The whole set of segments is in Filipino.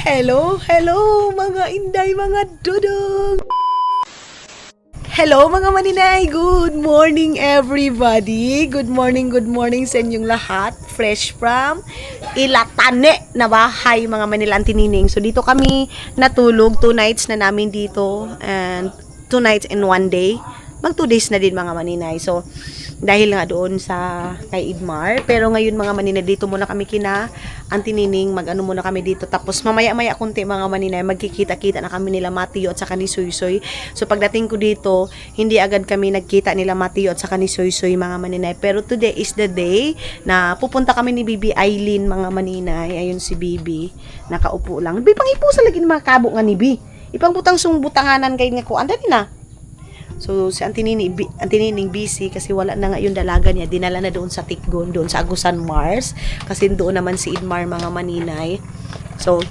Hello, hello mga inday, mga dudong! Hello mga maninay! Good morning everybody! Good morning sa inyong lahat. Fresh from Ilatane na bahay mga Manilang Tinining. So dito kami natulog, 2 nights na namin dito and 2 nights in 1 day. Mag 2 days na din mga maninay. So dahil nga doon sa kay Idmar, pero ngayon mga maninay dito muna kami kina Antinining, mag-ano muna kami dito, tapos mamaya-maya kunti mga maninay magkikita-kita na kami nila Mateo at saka ni Soysoy. So pagdating ko dito, hindi agad kami nagkita nila Mateo at saka ni Soysoy mga maninay, pero today is the day na pupunta kami ni Bibi Aileen mga maninay. Ayun si Bibi, nakaupo lang. Bibi pangipo sa lagi mga kabo nga ni Bibi. Ipang butang sung butanganan kay nga ko. Anda na. So, si Antinining busy kasi wala na nga yung dalaga niya. Dinala na doon sa Tikgon, doon sa Agusan Mars. Kasi doon naman si Idmar mga maninay. So,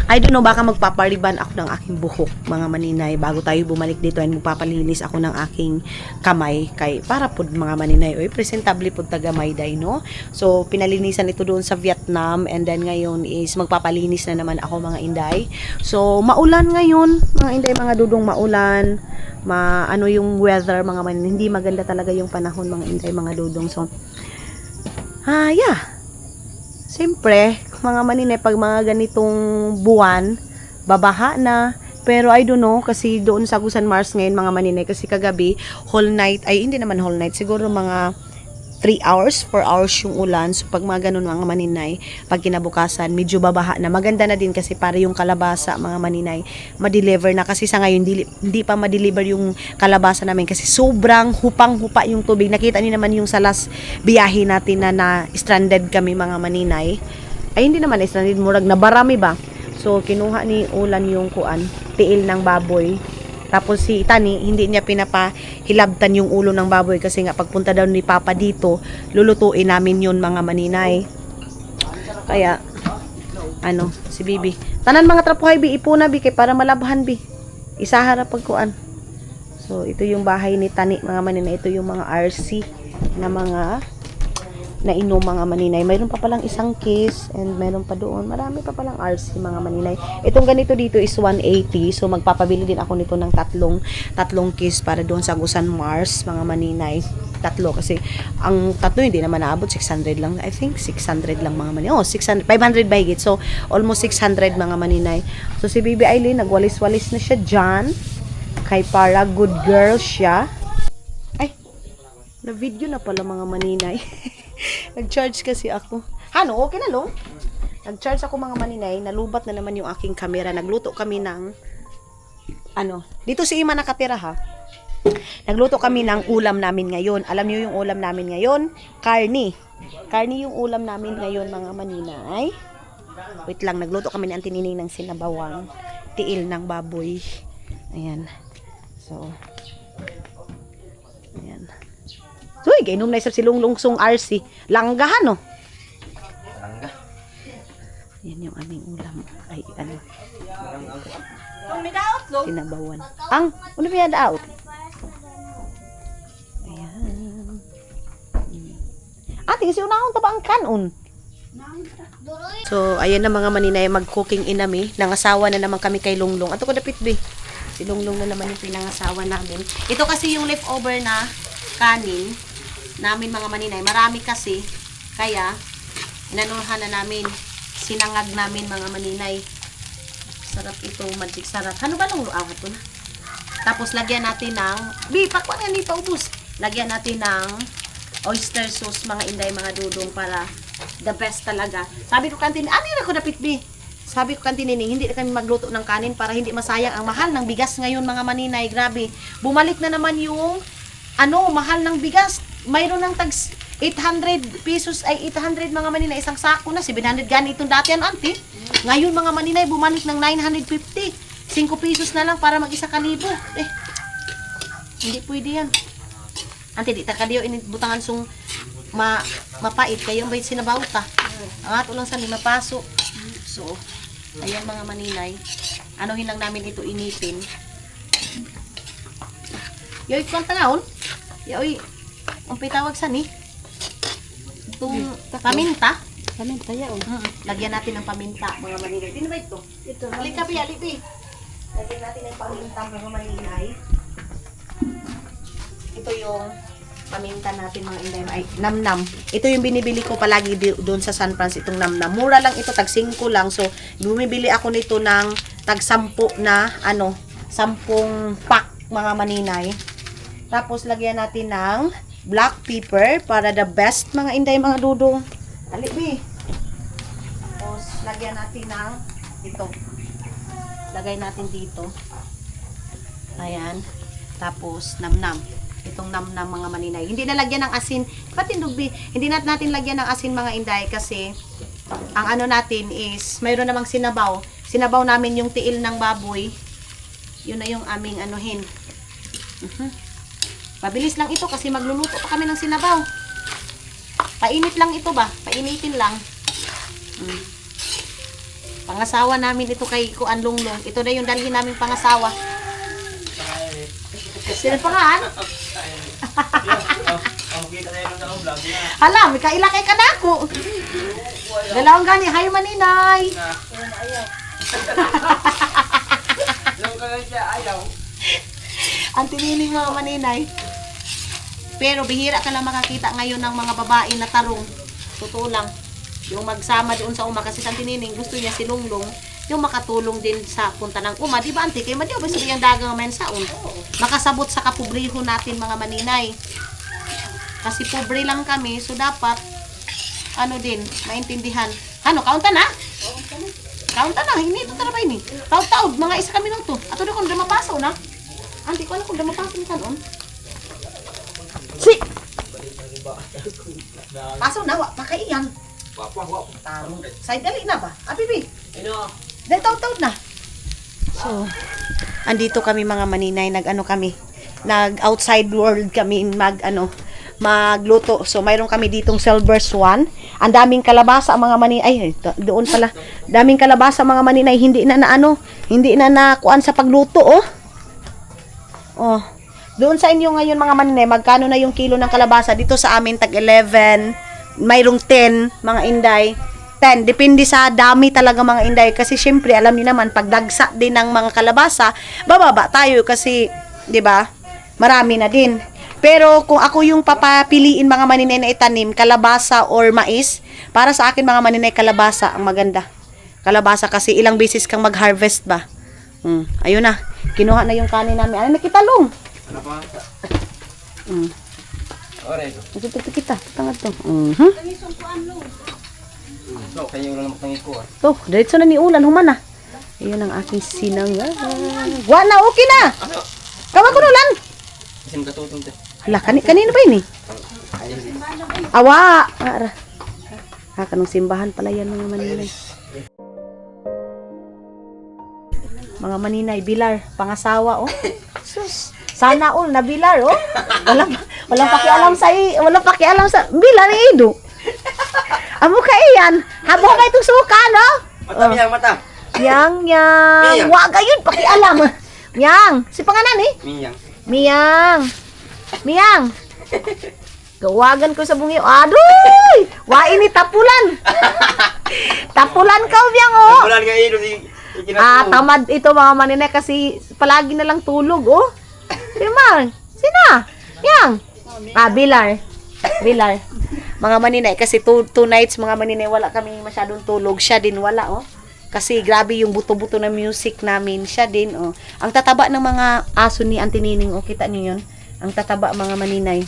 I don't know, baka magpapariban ako ng aking buhok mga maninay bago tayo bumalik dito, and magpapalinis ako ng aking kamay kay para pod mga maninay oy presentable pod tagamay day no. So pinalinisan ito doon sa Vietnam, and then ngayon is magpapalinis na naman ako mga inday. So maulan ngayon mga inday, mga dudong, maulan, ano yung weather mga maninay, hindi maganda talaga yung panahon mga inday mga dudong. So yeah, siyempre, mga maninay, pag mga ganitong buwan, babaha na. Pero I don't know, kasi doon sa Agusan Mars ngayon mga maninay, kasi kagabi, whole night, ay hindi naman whole night, siguro mga 3 hours, 4 hours yung ulan. So pag mga ganun mga maninay, pag kinabukasan, medyo babaha na. Maganda na din kasi para yung kalabasa mga maninay, ma-deliver na. Kasi sa ngayon, hindi pa ma-deliver yung kalabasa namin kasi sobrang hupang-hupa yung tubig. Nakita niyo naman yung sa last biyahe natin na stranded kami mga maninay. Ay hindi naman stranded, murag na barami ba. So kinuha ni Ulan yung tiil ng baboy. Tapos si Tani, hindi niya pinapahilabtan yung ulo ng baboy kasi nga pagpunta daw ni Papa dito, lulutuin namin yun mga maninay. Kaya, si Bibi. Tanan mga trapuhay, Bi, ipuna, Bi, kay para malabhan, Bi. Isahara pagkuan. So, ito yung bahay ni Tani, mga maninay. Ito yung mga RC na mga nainom mga maninay. Mayroon pa palang isang case and mayroon pa doon. Marami pa palang RC mga maninay. Itong ganito dito is 180. So magpapabili din ako nito ng tatlong case para doon sa Agusan Mars mga maninay. Tatlo kasi ang tatlo hindi naman naabot, 600 lang. I think 600 lang mga maninay. 600, 500 by gate. So almost 600 mga maninay. So si Bibi Aileen nagwalis-walis na siya dyan. Kay para good girl siya. Ay, na video na pala mga maninay. Nag-charge kasi ako. Ano, okay na lo? Nag-charge ako mga maninay, nalubat na naman yung aking camera. Nagluto kami ng dito si Ima nakatira ha. Nagluto kami ng ulam namin ngayon. Alam niyo yung ulam namin ngayon? Karni. Karni yung ulam namin ngayon mga maninay. Wait lang, nagluto kami ni Antinining ng sinabawang tiil ng baboy. Ayan. So, ayan. So, gainom na isap si Lunglungsong RC. Langgahan, no? Langga. Yan yung aming ulam. Ay, Pumidaot, lo. sinabawan. Ano ba yan daot? Ayan. Ate, kasi unahon ta ba ang kanon? So, ayan na mga maninay, mag-cooking inami. Nangasawa na naman kami kay Lunglong. Ato ko dapit, be. Si Lunglong na naman yung pinangasawa namin. Ito kasi yung leftover na kanin namin mga maninay. Marami kasi. Kaya, inanuhan na namin. Sinangag namin mga maninay. Sarap ito, magic sarap. Ano ba nung luawat ko na? Tapos, lagyan natin ng, pakwan nga ni paubos. Lagyan natin ng oyster sauce mga inday, mga dudong, para the best talaga. Sabi ko kantin, na ko dapit, Bi? Sabi ko Antinining, hindi na kami magluto ng kanin para hindi masayang ang mahal ng bigas ngayon mga maninay. Grabe. Bumalik na naman yung mahal ng bigas. Mayroon ng tags 800 pesos ay 800 mga maninay isang sako na, 700 gani itong dati auntie. Ngayon mga maninay bumalik ng 950. 5 pesos na lang para mag-1,000. Hindi pwede yan. Auntie, di ta kadiyo inibutangan sung mapait kayo ba sinabaw ta. Ang ato lang sa mapaso. So, ayan mga maninay. Anuhin lang namin ito initin. Yoy, kwanta naon? Yoy, ang pitawag sa ni? Itong paminta. Paminta ya, oh. Lagyan natin ng paminta, mga maninay. Sino ba ito? Ito. Halika, Pi, Pi. Lagyan natin ng paminta, mga maninay. Ito yung paminta natin, mga inday. Ay, namnam. Ito yung binibili ko palagi doon sa San Francisco, itong namnam. Mura lang ito, tag 5 lang. So, bumibili ako nito ng tag 10 na, 10 pack, mga maninay. Tapos, lagyan natin ng black pepper para the best, mga inday, mga dudong. Alibi. Tapos, lagyan natin ng ito. Lagay natin dito. Ayan. Tapos, namnam. Itong namnam, mga maninay. Hindi na lagyan ng asin. Patindugbi. Hindi natin lagyan ng asin, mga inday, kasi ang ano natin is, mayroon namang sinabaw. Sinabaw namin yung tiil ng baboy. Yun na yung aming anuhin. Mabilis lang ito kasi magluluto pa kami ng sinabaw. Painit lang ito ba? Painitin lang. Pangasawa namin ito kay Kuan Lunglong. Ito na yung dalhin namin pangasawa. Sinapangan? Hala, may kailakay ka na ako. Dalawang gani. Hi, maninay. Ang tiniling mga maninay. Pero bihira ka lang makakita ngayon ng mga babae na tarong. Totoo lang. Yung magsama doon sa uma kasi sa tinining gusto niya si Lunglong yung makatulong din sa punta ng uma. Di ba, ante? Kaya madiyo ba sabi yung dagang men saon? Makasabot sa kapobriho natin, mga maninay. Kasi pobre lang kami, so dapat din, maintindihan. Kaunta na? Kaunta na, hindi ito tarabay ni. Taod-taod, mga isa kami nung to. Ato na kung damapasaw na. Ante, ko alam kung damapasaw ni kanon. Si! Pasaw na, pakaiyan. Tarong. Say, dali na ba? Abibi. Dahil taod-taod na. So, andito kami, mga maninay, nag-outside world kami, magluto. So, mayroon kami ditong silver swan. Ang daming kalabasa, mga maninay. Ay, doon pala. Daming kalabasa, mga maninay. Hindi na nakuan sa pagluto, oh. Oh. Doon sa inyo ngayon, mga maninay, magkano na yung kilo ng kalabasa? Dito sa amin, tag 11. Mayroong 10, mga inday. 10. Depende sa dami talaga, mga inday. Kasi syempre, alam niyo naman, pag dagsa din ng mga kalabasa, bababa tayo kasi, di ba, marami na din. Pero kung ako yung papapiliin, mga maninay, na itanim, kalabasa or mais, para sa akin, mga maninay, kalabasa ang maganda. Kalabasa kasi ilang beses kang mag-harvest ba. Ayun na. Kinuha na yung kanin namin. Ano, nakitalong? Ano pa? Alright. Ito kita. Tangad to. So, kaya ulang matangin ko ah. To, diretso na ni ulan. Humana. Ayun ang aking sinangga. Wa na, okay na. Kawa ko ulan. Kasi magkatutong te. Hala, kanino ba yun eh? Awa! Kanong simbahan pala yan, mga maninay. Mga maninay, bilar, pangasawa, oh. Sus, sana all na bilar, oh. Walang pakialam sa bilar ni Edu. Amo ka iyan. Habo ka itong suka, no? Mata, miyang mata. Yang. Miyang. Waga yun, pakialam. Yang, si pangalan eh? Miyang. Miyang. Gawagan ko sa bungi. Aduy! Wain ni tapulan. Tapulan ka, Miyang, oh. Tapulan ka ilo. Tamad ito, mga maninay, kasi palagi na lang tulog, oh. Sino? Sina? Miyang. Bilar. Mga maninay, kasi two nights, mga maninay, wala kami masyadong tulog. Siya din wala, oh. Kasi grabe yung buto-buto na music namin. Siya din, oh. Ang tataba ng mga aso ni Auntie Nining, oh, kita niyo yun? Ang tataba, mga maninay.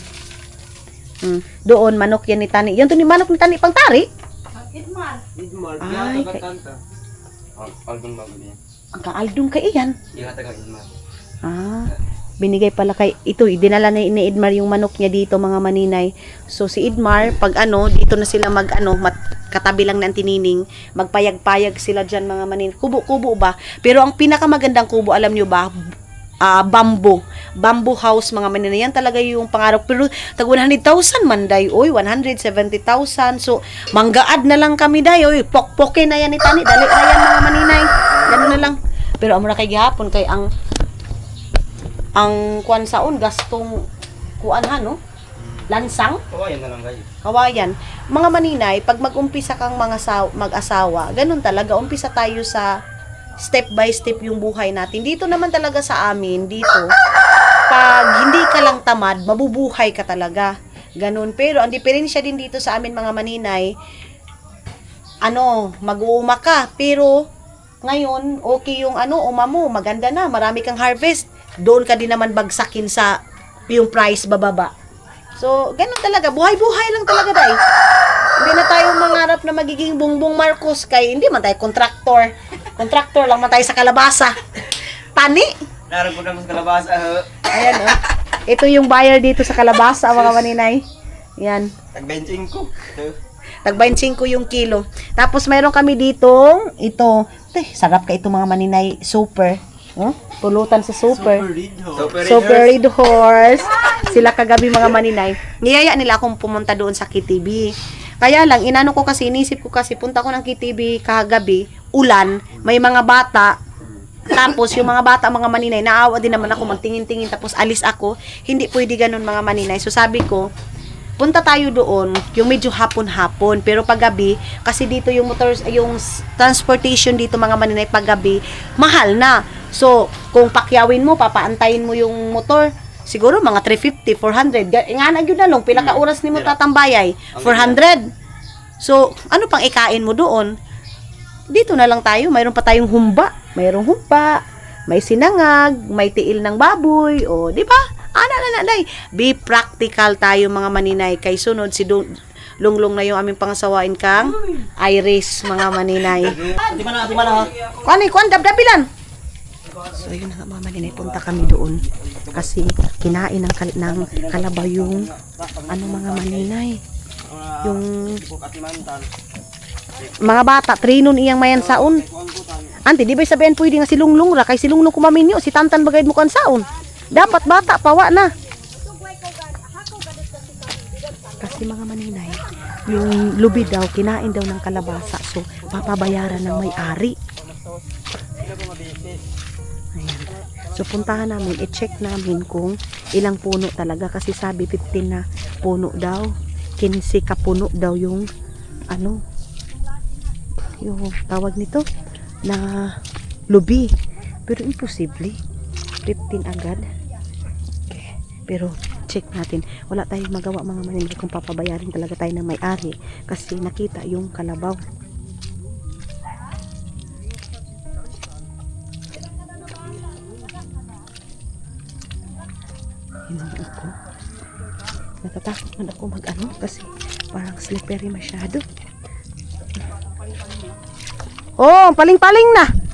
Doon, manok yan ni Tani. Yan to ni manok ni Tani, pang tari? Idmar. Ay, Aldong bago niya. ang kaaldong ka iyan. Yung hatagang Idmar. Binigay pala kay ito, dinala ni Idmar yung manok niya dito, mga maninay. So si Idmar, pag dito na sila katabi lang ng tinining, magpayag-payag sila diyan, mga maninay. Kubo ba? Pero ang pinakamagandang kubo, alam niyo ba? Bamboo house, mga maninay. Yan talaga yung pangarap. Pero tag 100,000 man day, oy, 170,000. So manggaad na lang kami day, oy. Pokpoke na yan ni Tani, dali na yan, mga maninay. Ganun na lang. Pero amo na kay gihapon kay ang kuan saon gastong kuan no? lansang, Kawayan na lang kayo. kawayan. Mga maninay, pag mag-umpisa kang mag-asawa, ganun talaga, umpisa tayo sa step by step yung buhay natin. Dito naman talaga sa amin, dito, pag hindi ka lang tamad, mabubuhay ka talaga. Ganun. Pero ang diferensya din dito sa amin mga maninay, mag-uuma ka. Pero ngayon, okay yung uma mo, maganda na, marami kang harvest. Doon ka din naman bagsakin sa yung price bababa. So, ganun talaga. Buhay-buhay lang talaga, day. Hindi na tayo mangarap na magiging Bongbong Marcos kay hindi man tayo kontraktor. Kontraktor lang man tayo sa kalabasa. Tani! Narap ko na sa kalabasa. Ayan, oh. Ito yung buyer dito sa kalabasa, mga maninay. Yan. Tag-benching ko. Tag-25 yung kilo. Tapos mayroon kami ditong ito. Sarap ka ito mga maninay. Super. Oh, pulutan sa super. Super Red Horse. Sila kagabi mga maninay. Niyaya nila akong pumunta doon sa KTV. Kaya lang, inano ko kasi, inisip ko kasi, punta ko ng KTV kagabi, ulan, may mga bata. Tapos, yung mga bata, mga maninay, naawa din naman ako, magtingin-tingin, tapos alis ako. Hindi pwede ganun mga maninay. So, sabi ko, punta tayo doon, yung medyo hapon-hapon. Pero paggabi, kasi dito yung yung transportation dito mga maninay paggabi, mahal na. So, kung pakyawin mo, papaantayin mo yung motor, siguro mga 350, 400. Nga na yun na lang, pila ka oras ni mo tatambayay? 400. So, ano pang ikain mo doon? Dito na lang tayo, mayroon pa tayong humba. Mayroong humba, may sinangag, may tiil ng baboy, o, di ba? Be practical tayo mga maninay. Kay sunod si Lunglong na yung aming pangasawain kang Iris mga maninay. Di ba na ha? Kuan dabdabilan. So yun na nga mga maninay, punta kami doon kasi kinain ng kalabaw yung mga maninay. Yung mga bata, trinon iyang mayan saon. Ante, di ba sabihin pwede nga si Lunglong ra kay si Lunglong kumaminyo, si Tantan bagay mo kan saon. Dapat bata, pawa na. Kasi mga maninay, yung lubi daw, kinain daw ng kalabasa. So, papabayaran ng may-ari. Ayan. So, puntahan namin, i-check namin kung ilang puno talaga. Kasi sabi, 15 na puno daw. 15 ka puno daw yung, yung tawag nito, na lubi. Pero imposible. 15 agad. Okay. Pero check natin. Wala tayong magawa mga maninay kung papabayarin talaga tayo ng may-ari kasi nakita yung kalabaw. Hinang ako. Natatakot man ako kasi parang slippery masyado. Oh, paling-paling na.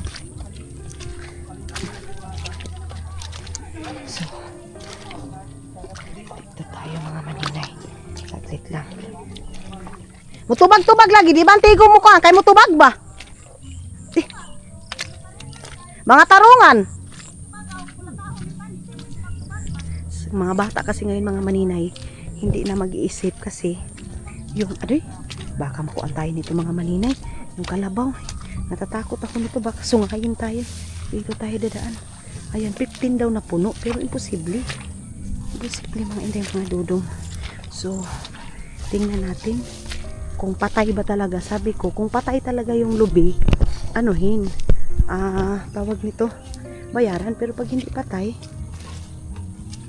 Lang. Mutubag-tubag lagi, di ba? Antigo mo ka, kay mutubag ba? Mga tarungan. Mga bata kasi ngayon mga maninay, hindi na mag-iisip kasi yung, baka makuan tayo nito mga maninay, yung kalabaw. Natatakot ako nito, baka sungayin tayo. Dito tayo dadaan. Ayan, 15 daw na puno, pero imposible. Imposible mga inday mga dudong. So, tingnan natin kung patay ba talaga. Sabi ko, kung patay talaga yung lubi, tawag nito, bayaran. Pero pag hindi patay,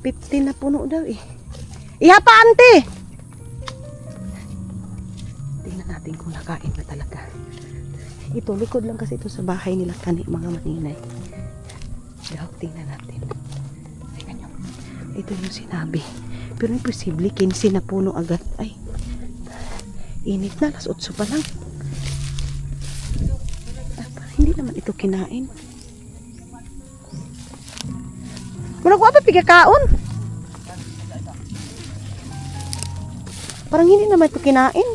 15 na puno daw eh. Iha pa, ante! Tingnan natin kung nakain na talaga. Ito, likod lang kasi ito sa bahay nila kani, mga maninay. Tingnan natin. Tingnan nyo. Ito yung sinabi. Pero imposible, 15 na puno agad. Ay, init na, alas 8 pa lang. Hindi naman ito kinain. Murag wala pa pigakaon. Parang hindi naman ito kinain.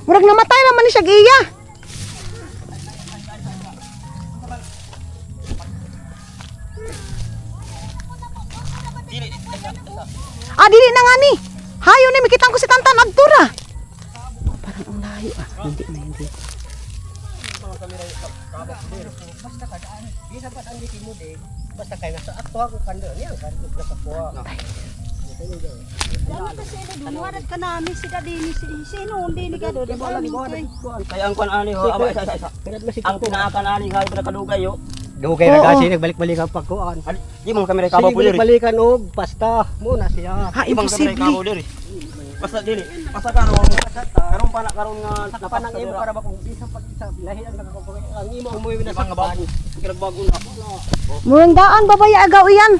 Murag namatay naman ni siya giya. Dili na nga ni. Hayo ni, makitang ko si Tantan agtura. Parang ang layo Hindi. Basta kayo nasa akto ako kando niya, kando sa kuha. Warat ka namin si Kadini, sino hindi ni Kado, di ba? Kaya ang kuan ani ho, aba isa. Ang pinaakan ani ha ibra kadugay yo. Dugay na kasi nagbalik-balikan pagkuan. Di mo kamera Sige kabaw pulir. balik-balikan og pasta muna siya. Ha, Ibang kamera imposible. kabaw diri. Basta dili. Basta karon pa na karon nga Napanang imo para ba kung isa pag isa lahi ang nakakapagay. Ang imo umuwi na ibang sa bago. Kinagbago na. Murang daan babaya agaw iyan.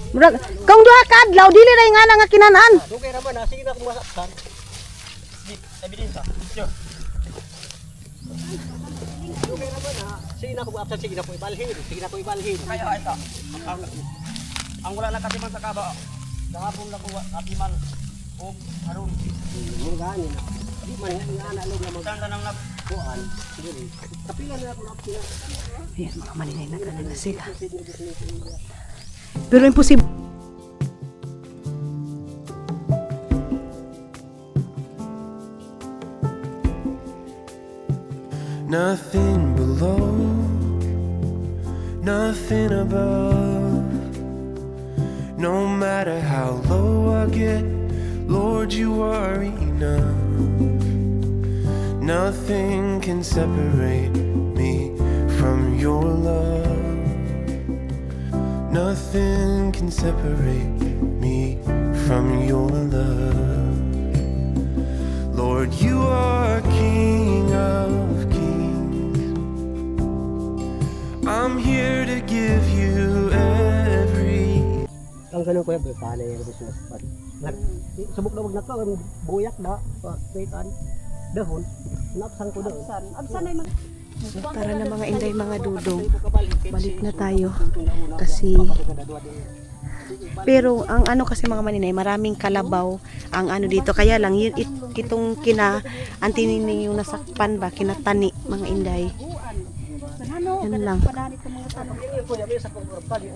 Murag kung duha ka adlaw dili ray nga nga kinanaan. Dugay ra man na sige na kung masaktan. Ebidensya. Sure. Dugay ra man na sige na kung absent sige na ko ibalhin. Sige na ko ibalhin. Kaya isa. Ang wala lang katiman sa kaba. Kahapon lang ko katiman. Og aron. Mo gani na. Di man nga ana log na Saan nang magkuan. Dili. Kapila na ako na. Ayan, mga maninay na kanina sila. Pero imposible. Nothing below, nothing above. No matter how low I get, Lord, you are enough. Nothing can separate me from your love. Nothing can separate me from your love. Lord, you are King of kings. I'm here to give you every. Ang ganun ko yung pala yung business. Subok na wag na ka, buyak na, kaitan, dahon, napsan ko doon. Absan ay mag... Tara na mga inday, mga dudong. Balik na tayo. Kasi pero ang ano kasi mga maninay, maraming kalabaw ang ano dito. Kaya lang yun itong kina antinining yung nasakpan ba, kinatani mga inday. Yan lang.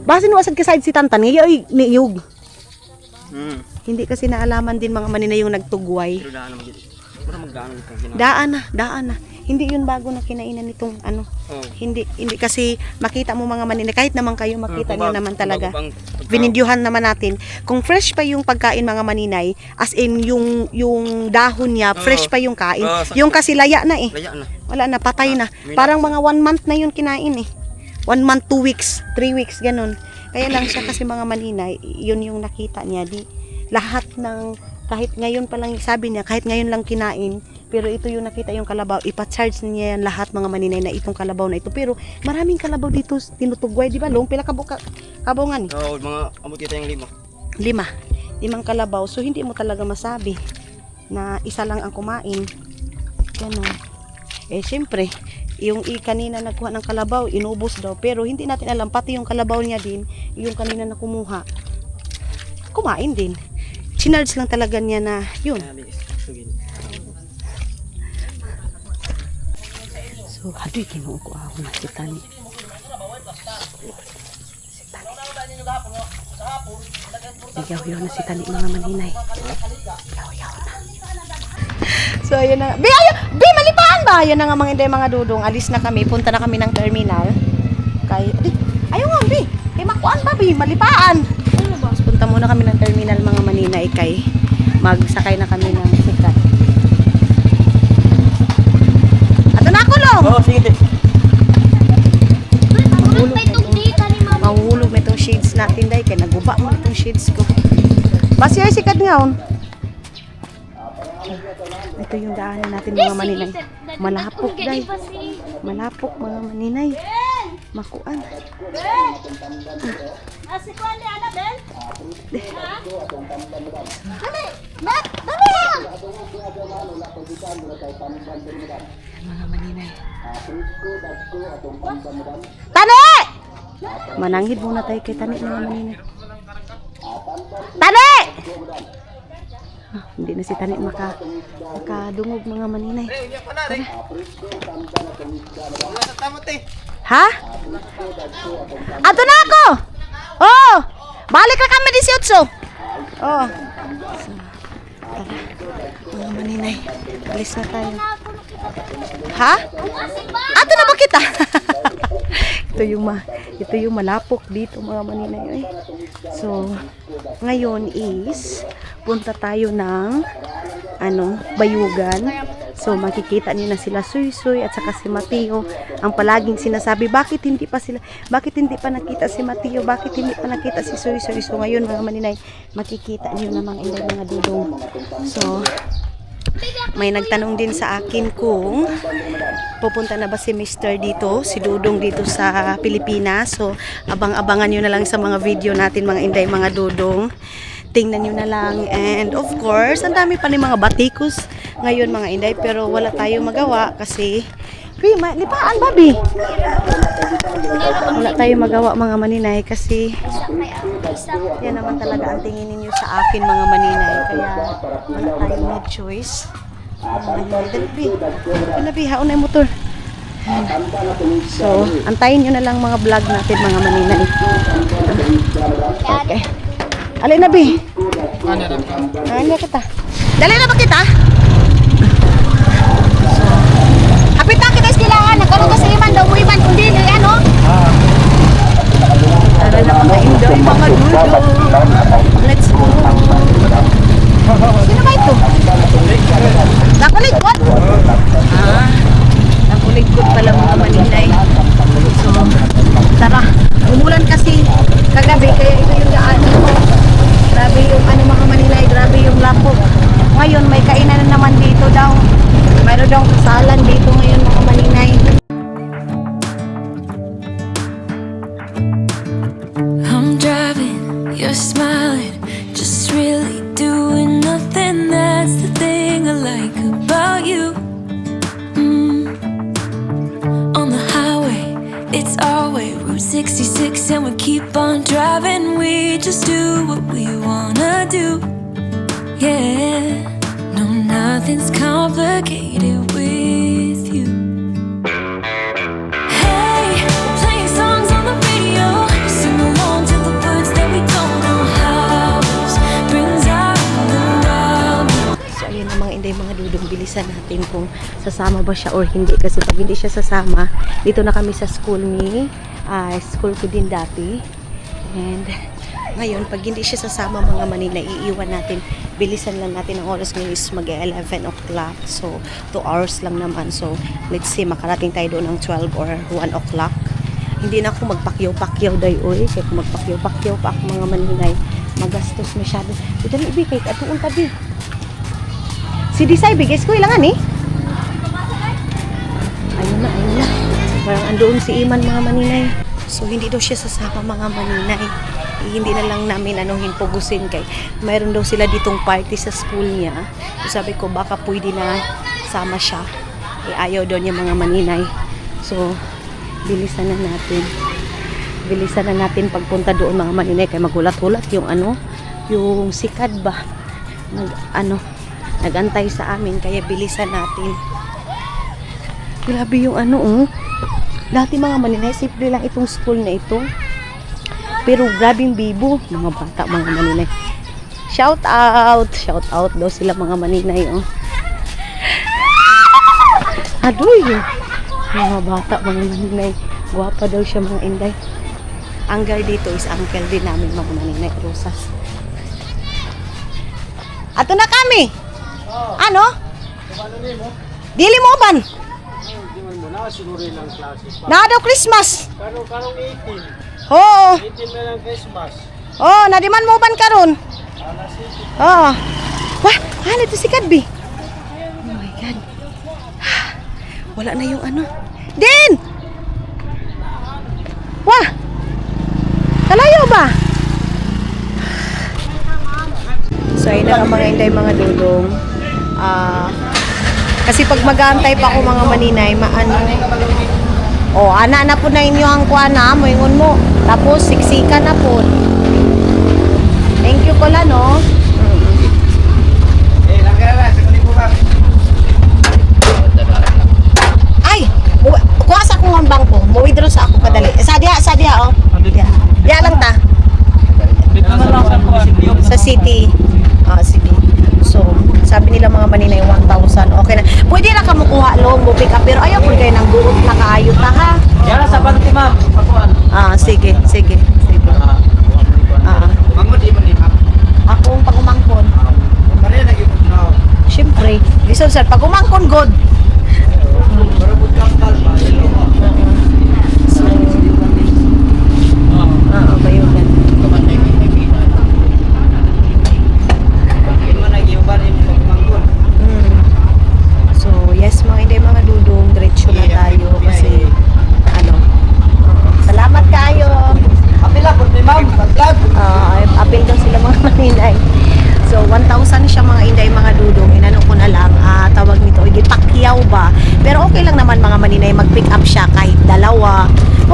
Base nuwasad ka side si Tantan, ngayon niyog. Hindi kasi naalaman din mga maninay yung nagtugway. Pero daan naman dito. Pero magdaan dito gina. Daan na. Hindi yun bago na kinainan nitong ano. Oh. Hindi kasi makita mo mga maninay, kahit naman kayo makita niyo naman talaga. Bago pang- Binidyohan naman natin. Kung fresh pa yung pagkain mga maninay, as in yung dahon niya, fresh pa yung kain. sakto. Yung kasi laya na eh. Laya na. Wala na, patay na. May Parang mga 1 month na yun kinain eh. 1 month, 2 weeks, 3 weeks, ganun. Kaya lang siya kasi mga maninay, yun yung nakita niya. Lahat ng, kahit ngayon pa lang, sabi niya, kahit ngayon lang kinain, pero ito yung nakita yung kalabaw, ipa-charge niya yan lahat mga maninay na itong kalabaw na ito. Pero maraming kalabaw dito tinutugway, di ba? Long, pila kabungan. Oo, mga amot kita yung lima. 5 kalabaw. So hindi mo talaga masabi na isa lang ang kumain. Ganun. Syempre, yung kanina nagkuha ng kalabaw, inubos daw. Pero hindi natin alam, pati yung kalabaw niya din, yung kanina na kumuha, kumain din. Chinarge lang talaga niya na yun. So, hadoy kinuha ko ako na si Tani. Yaw-yaw na si Tani mga maninay. Yaw-yaw na. So, ayun na. Bi, malipaan ba? Ayun na nga mga inday, mga dudong. Alis na kami. Punta na kami ng terminal. Ayaw nga, Bi. Kay makuan ba, Bi? Malipaan. So, punta muna kami ng terminal mga maninay kay magsakay na kami ng sikat. Ato na ako, Long! Oo, sige. Mahulog na itong shades natin dahil kaya naguba mo itong shades ko. Basi ay sikat ngayon. Ito yung daanan natin mga maninay. Malapok dahil. Malapok mga maninay. Makuan. Mga maninay. Tani! Mananghid muna tayo kay Tani mga maninay. Tani! Hindi na si Tani makadungog mga maninay. Ha? Ato na ako! Oh! Balik na kami 18. Oh. So, tara. Mga maninay. Alis na tayo. Ha? Ato na ba kita? ito yung malapok dito mga maninay. So, ngayon is punta tayo ng Bayugan. So makikita niyo na sila Suy-Suy at saka si Mateo. Ang palaging sinasabi, bakit hindi pa nakita si Mateo, bakit hindi pa nakita si Suy-Suy. So ngayon mga maninay, makikita niyo na mga inday mga dudong. So may nagtanong din sa akin kung pupunta na ba si Mr. dito, si Dudong dito sa Pilipinas. So abang-abangan niyo na lang sa mga video natin mga inday mga dudong. Tingnan nyo na lang. And of course, ang dami pa ni mga batikos ngayon mga inday. Pero wala tayong magawa kasi lipaan babi. Wala tayong magawa mga maninay kasi yan naman talaga ang tingin ninyo sa akin mga maninay. Kaya wala tayong no choice. Dalabi, haon na yung motor. So, antayin nyo na lang mga vlog natin mga maninay. Okay. Alin na, Bi? Ano kita? Dali na ba kita? So, hapitan kita iskilaan. Nagkaroon ka sa iman daw mo iman. Kung di, ano? Tara na mga enjoy, mga dudong. Let's go. Sino ba ito? Nakuligkot? Nakuligkot pala mga maninay. So, tara. Umulan kasi kagabi, kaya ito yung daan mo. Grabe yung mga maninay, grabe yung lapok. Ngayon may kainan na naman dito daw. Mayroon daw kasalan dito ngayon mga maninay. I'm driving, you're smiling, just really doing nothing. That's the thing I like about you. On the highway, it's our way, Route 66, and we keep on driving. We just do what we wanna do. Yeah, no, nothing's complicated with you. Hey, playing songs on the radio, sing along to the words that we don't know how. Brings out the wild. So ayun na mga inday mga dudong, bilisan natin kung sasama ba siya or hindi. Kasi pag hindi siya sasama, dito na kami sa school school ko din dati. And ngayon, pag hindi siya sasama mga maninay, iiwan natin. Bilisan lang natin ang oras ngayon is mag-11 o'clock. So, 2 hours lang naman. So, let's see, makarating tayo doon ng 12 or 1 o'clock. Hindi na ako magpakyaw-pakyaw dayoy. Kaya kung magpakyaw-pakyaw pa ako mga maninay, magastos masyado. Ito na ibigay, katuon tabi. Si Disay, bigay ko ilangan eh. Ayun na. Parang andoon si Iman mga maninay. So, hindi daw siya sasama mga maninay. Hindi na lang namin pugusin kay mayroon daw sila ditong party sa school niya. So, sabi ko baka pwede na sama siya. Ayaw daw niya mga maninay. So, bilisan na natin pagpunta doon mga maninay kay magulat-hulat yung yung sikad ba. Nagantay sa amin kaya bilisan natin. Grabe yung Dati mga maninay, simple lang itong school na ito. Pero grabing bibo, mga bata, mga maninay. Shout out daw sila mga maninay. Adoy, mga bata, mga maninay. Guwapa daw siya mga inday. Ang guy dito is uncle din namin mga maninay, Rosas. Ato na kami. Ano? Dili mo ban? Na daw Christmas. Karong 18. Oo. 18 na lang Christmas. Oh, nadiman mo ban karon? Oo. Wah, ano ito si Kadbi? Oh my God. Wala na yung Din! Wah! Kalayo ba? So, ayun na mga inday mga dudong. Kasi pag mag-aantay pa ako mga maninay, ana na po na inyo ang kuana, moingon mo. Tapos, siksika na po. Thank you pala, no? Ay! Kuha sa akong hambang ko. Muwithdraw sa ako kadali. Sa diha, oh. Diha lang ta. Sa city. City. So, sabi nila mga maninay 1,000. Okay na. Pwede na ka makuha long mo pick up. Pero ayaw kung kayo nang buot na kaayot ta ha. Yan sa banti ma'am. Pakuan. Sige. Mangod di man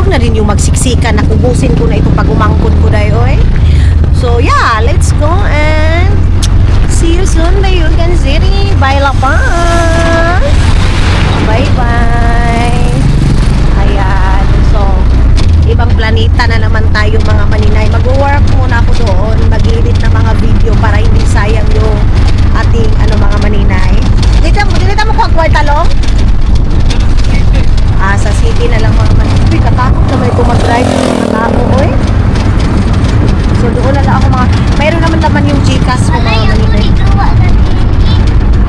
wag na rin yung magsiksikan na kubusin ko na ito pag umangkot ko dayo eh. So yeah, let's go and see you soon, Bayugan City. Bye la pa. Bye bye. Ayan. So, ibang planeta na naman tayo mga maninay. Mag-work muna ako doon. Mag-edit na mga video para hindi sayang yung ating mga maninay. Dito mo ko ang kwartalong? Sa city na lang mga maninay. Uy, katakot na may mag-drive. Katakot, oy. So, doon na lang ako mayroon naman yung Gcash ko mga maninay.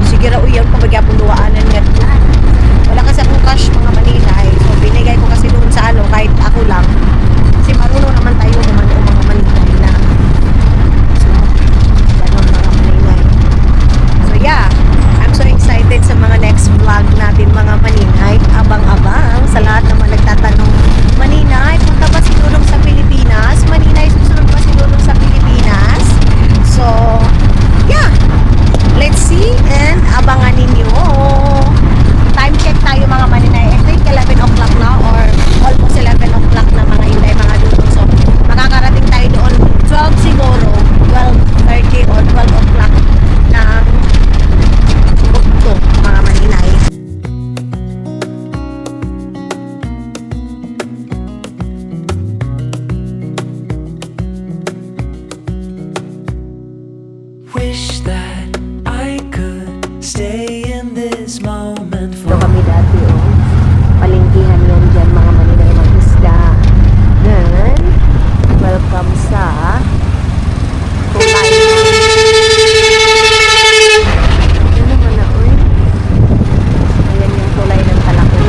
Sige ra uyaw ko magyapon duwaanan nga. Wala kasi akong cash mga maninay. So, binigay ko kasi doon sa kahit ako lang. Kasi marunong naman tayo naman o mga maninay na. So, ganun mga maninay. So, yeah. I'm so excited sa mga next vlog natin mga maninay. Abang-abang sa lahat naman nagtatanong, maninay, punta ba si Lulong sa Pilipinas? Maninay, susunod ba si Lulong sa Pilipinas? So, yeah. Let's see and abangan ninyo. Time check tayo mga maninay. I think 11 o'clock na or almost 11 o'clock na mga inday mga Lulong. So, makakarating tayo doon 12 siguro, 12:30 or 12 o'clock ng bukto mga maninay. Wish that I could stay in this moment Ito kami dati palingkihan yun dyan mga maninay ng isda. Then, welcome sa tulay. Ano naman na ayan yung tulay ng Talakog.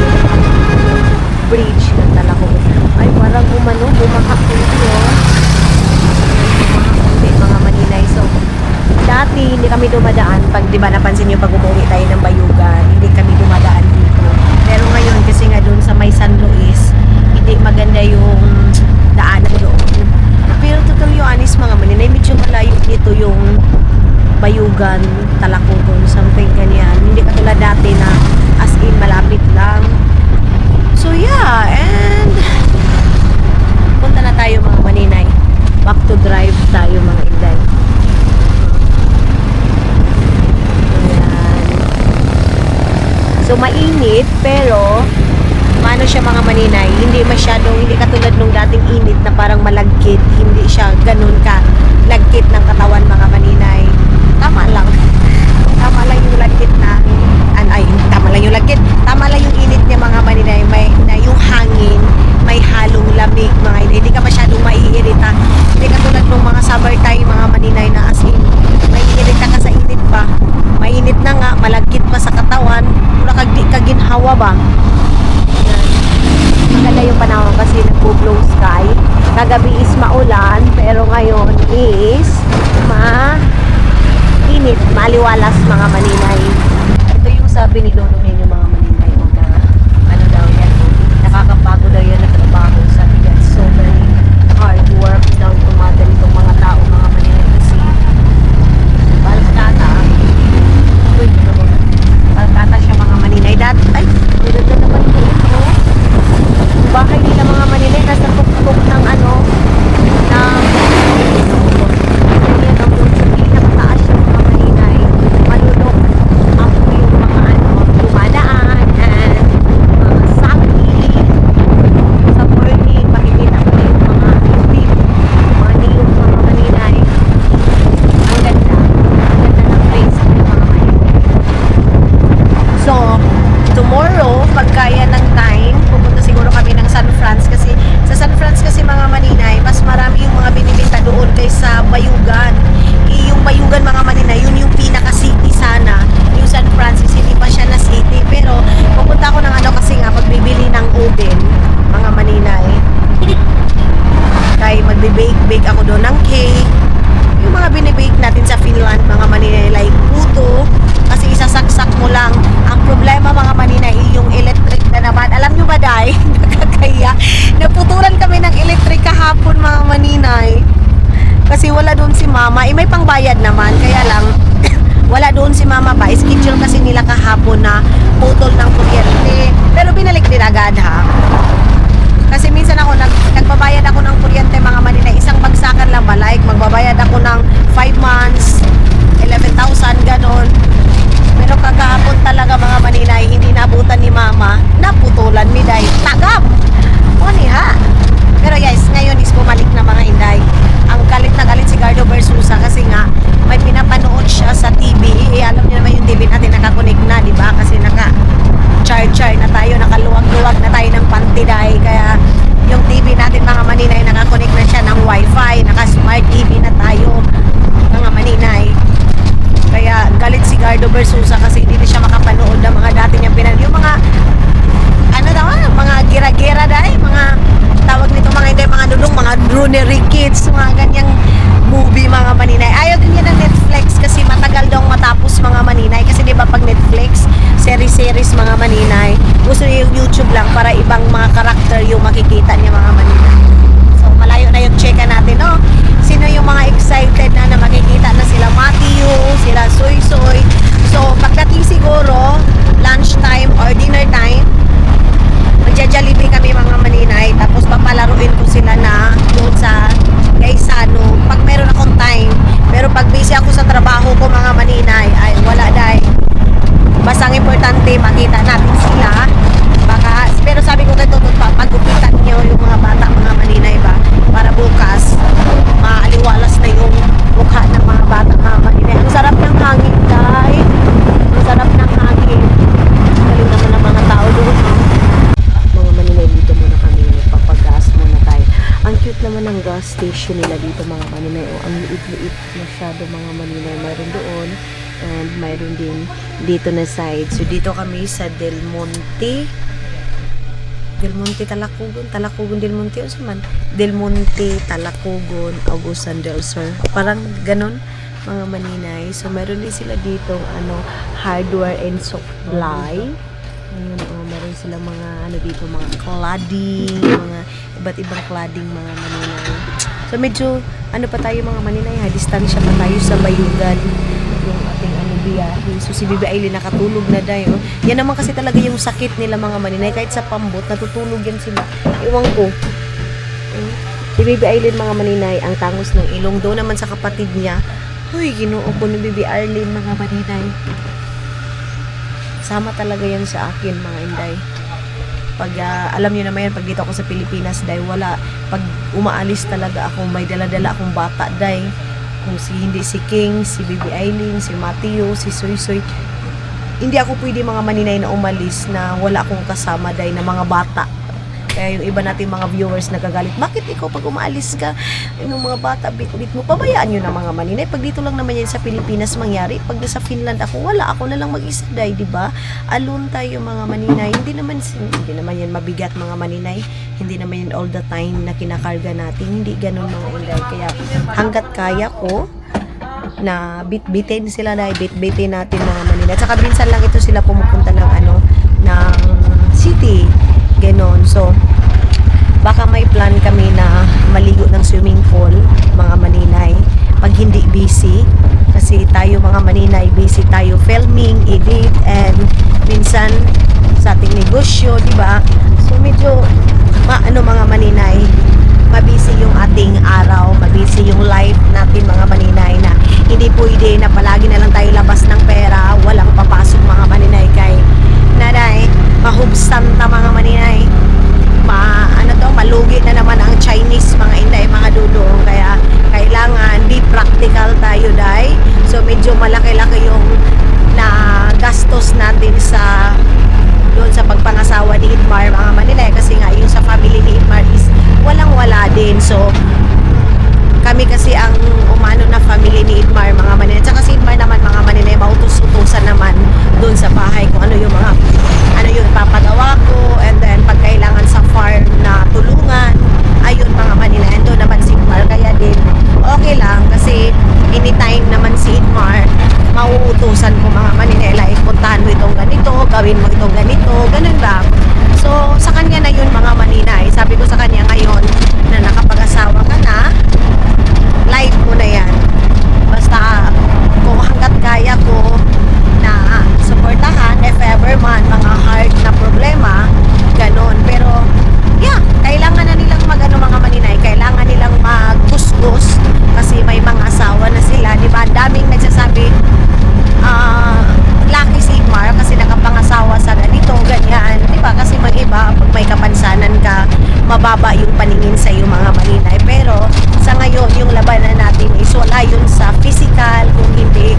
Bridge ng Talakog. Ay, parang bumaha ko yun. Mga maninay. So, dati hindi kami dumadaan pag di ba napansin niyo pag umuwi tayo ng Bayugan, hindi kami dumadaan dito. Pero ngayon kasi nga doon sa may San Luis, hindi maganda yung daanan doon. Pero totally honest mga maninay, medyo malayo dito yung Bayugan, Talacogon, something ganyan. Hindi katulad dati na as in malapit lang. So yeah, and punta na tayo mga maninay. Back to drive tayo mga inday. So mainit pero maano siya mga maninay, hindi katulad nung dating init na parang malagkit, hindi siya ganun ka lagkit ng katawan mga maninay. Tama lang yung lagkit na tama lang yung init niya mga maninay, yung hangin may halong lamig mga inay, hindi ka masyadong maiirita, hindi katulad nung mga summer time mga maninay na as in maiirita ka sa init pa, mainit na nga, malagkit pa sa katawan, wala kaginhawa ba. Maganda yung panahon kasi nagpo-blue sky. Kagabi is maulan, pero ngayon is mainit, maliwalas mga maninay. Ito yung sabi ni Lolo ninyo mga maninay na ano daw yan, nakakapagod daw yan na trabaho. Sabi yan, so very hard work daw tumagal itong mga tao mga maninay kasi balkata siya mga maninay. Ay, ganda naman ito. Bahay nila mga maninay nasa tuktok ng yan ang nakataas yung mga maninay. Malulok ang yung mga dumadaan and mga saki sa morning. Makikita ko na yung mga tip, mga niyong mga maninay. Ang ganda ng place ng mga maninay. So, tomorrow, pagkaya ng time, pupunta siguro kami ng San Franz kasi sa San Franz kasi mga maninay, mas marami yung mga binibenta doon kaysa Bayugan. Yung Bayugan mga maninay, yun yung pinaka-city sana. Yung San Francisco, hindi pa siya na city. Pero, pupunta ako ng kasi nga, pagbibili ng oven, mga maninay. Kaya magbe-bake ako doon ng cake. Yung mga binibake natin sa Finland, mga maninay, like puto, kasi isasaksak mo lang. Ang problema mga maninay, yung electric na naman. Alam nyo ba dahil? Nakakaya. Naputulan kami ng electric kahapon mga maninay. Kasi wala doon si mama. May pangbayad naman. Kaya lang, wala doon si mama ba. Schedule kasi nila kahapon na putol ng kuryente. Pero binalik din agad ha. Kasi minsan ako Runnery Kids, mga ganyang movie mga maninay. Ayaw din yan ng Netflix kasi matagal daw matapos mga maninay. Kasi di ba pag Netflix, series mga maninay, gusto niya yung YouTube lang para ibang mga karakter yung makikita niya mga maninay. So malayo na yung checka natin, no? Sino yung mga excited na makikita na sila Matthew, sila Soy Soy. So pagdating siguro lunchtime or dinner time, magja-Jollibee kami mga maninay, tapos papalaruin ko sila na doon sa Gaisano pag meron akong time. Pero pag busy ako sa trabaho ko mga maninay, ay wala dahil. Basta ang importante makita natin sila. Baka, pero sabi ko kay Totot pa, pag-upitan niyo yung mga bata mga maninay ba, para bukas maaliwalas na yung mukha ng mga bata mga maninay. Ang sarap ng hangin guys, ang sarap ng hangin. Galing naman ang mga tao doon, no? Mga maninay, dito muna kami, papagas muna tayo. Ang cute naman ng gas station nila dito mga maninay. O, ang liit-liit masyado mga maninay. Mayroon doon and mayroon din dito na side. So dito kami sa Del Monte, Talacogon Del Monte, o saman Del Monte, Talacogon, Agusan del Sur, parang ganon mga maninay. So meron din sila dito hardware and supply. Ayun, meron sila mga dito, mga cladding, mga iba't ibang cladding mga maninay. So medyo pa tayo mga maninay, distansya pa tayo sa Bayugan yung ating biyahe. So si Bibi Aileen nakatulog na dayo. Yan naman kasi talaga yung sakit nila mga maninay, kahit sa pambot natutulog yan sila. Iwan ko. Si Bibi Aileen mga maninay, ang tangos ng ilong daw naman sa kapatid niya. Hoy, ginoo ko ni Bibi Arlene mga maninay. Sama talaga yan sa akin mga inday. Pag alam niyo naman yan, pag dito ako sa Pilipinas dahil wala, pag umaalis talaga ako, may dala-dala akong bata dahil kung hindi si King, si Bibi Aileen, si Matthew, si Soy Soy, hindi ako pwede mga maninay na umalis na wala akong kasama dahil na mga bata. Kaya yung iba natin mga viewers nagagalit, bakit ikaw pag umaalis ka, yung mga bata, bit-bit mo, pabayaan nyo na mga maninay. Pag dito lang naman yan sa Pilipinas mangyari, pag nasa Finland ako, wala, ako na lang mag-isa dahil, diba? Alone tayo mga maninay. Hindi naman yan mabigat mga maninay. Hindi naman yan all the time na kinakarga natin. Hindi ganun mga inday. Kaya hanggat kaya ko, na bit-bitin sila dahil bit-bitin natin mga maninay. At saka minsan lang ito sila pumupunta ng ng city. Ganon. So, baka may plan kami na maligo ng swimming pool, mga maninay, pag hindi busy. Kasi tayo mga maninay, busy tayo filming, edit, and minsan sa ating negosyo, di ba? So, medyo, mga maninay, mabisi yung ating araw, mabisi yung life natin mga maninay na hindi pwede na palagi na lang tayo labas ng pera, walang papasok mga maninay kay nanay, mahubsanta mga maninay. Malugi na naman ang Chinese mga inday, mga dudong. Kaya kailangan be practical tayo dai. So medyo malaki-laki yung na gastos natin sa doon sa pagpangasawa ni Idmar mga maninay. Kasi nga yung sa family ni Idmar is walang-wala din. So kami kasi ang umano na family ni Idmar mga maninay. Tsaka si Idmar naman mga maninay, mautos-utusan naman doon sa bahay kung ano yung ipapagawa ko, and then pag kailangan sa farm na tulungan, ayun mga maninay, doon naman si Idmar. Kaya din okay lang kasi anytime naman si Idmar, mauutusan ko mga maninay, like puntahan mo itong ganito, gawin mo itong ganito, ganun lang. So sa kanya na yun mga maninay. Sabi ko sa kanya ngayon na nakapag-asawa ka na, life mo na yan. Basta kung hanggat kaya ko na suportahan, if ever man mga hard na problema, ganon. Pero yeah, kailangan na nilang mga maninay, kailangan nilang magkuskus kasi may mga asawa na sila, di ba? Daming nagsasabi lucky si Idmar kasi nakapangasawa sa ganito, ganyan, di ba? Kasi mag iba, pag may kapansanan ka, mababa yung paningin sa iyo mga maninay. Pero sa ngayon, yung labanan natin is wala yun sa physical, kung hindi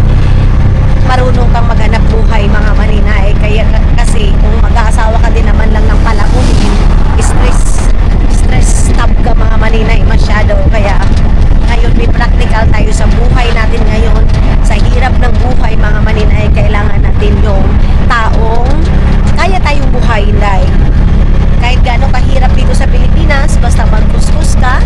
marunong kang maghanap buhay mga maninay. Kaya kasi kung mag-aasawa ka din naman lang ng palakunin, stress tab ka mga maninay masyado. Kaya ngayon may practical tayo sa buhay natin ngayon, sa hirap ng buhay mga maninay. Kailangan natin yung taong kaya tayong buhayin dahil kahit gaano kahirap dito sa Pilipinas, basta magkuskus ka,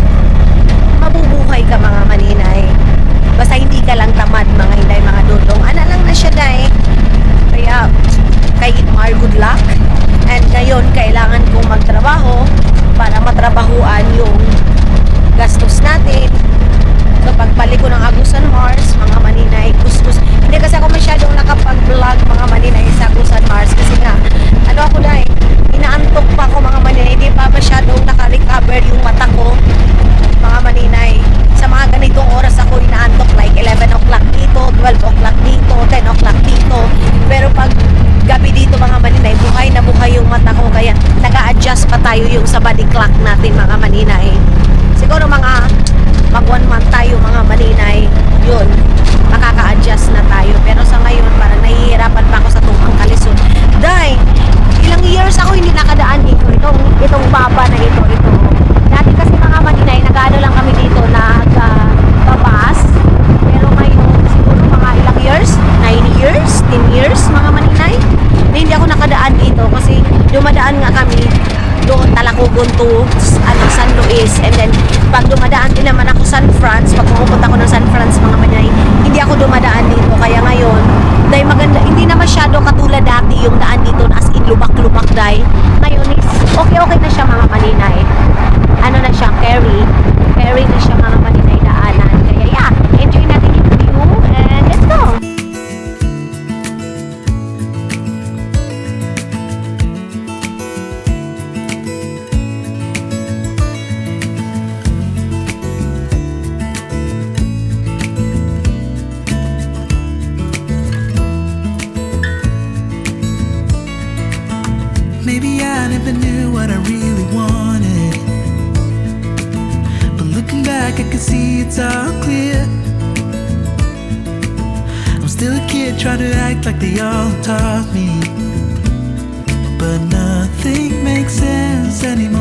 mga maninay. Siguro mga mag 1 month tayo mga maninay, yun, makaka-adjust na tayo. Pero sa ngayon, parang nahihirapan pa ako sa tumang kalisod. Dahil, ilang years ako hindi nakadaan dito. Itong baba na ito. Dati kasi mga maninay, nag-ano lang kami dito, nag-babas. Pero ngayon, siguro mga ilang years, 9 years, 10 years, mga maninay, na hindi ako nakadaan dito kasi dumadaan nga kami doon Talacogon to San Luis, and then pag dumadaan din naman ako San Franz, pag pumupunta ako ng San Franz mga maninay, hindi ako dumadaan dito. Kaya ngayon, dahil maganda, hindi na masyado katulad dati yung daan dito as in lubak-lubak dahil ngayon is okay na siya mga maninay. Ano na siya, carry na siya mga maninay daanan. Kaya yeah, enjoy natin yung view and let's go! Maybe I never knew what I really wanted, but looking back I can see it's all clear. I'm still a kid trying to act like they all taught me, but nothing makes sense anymore.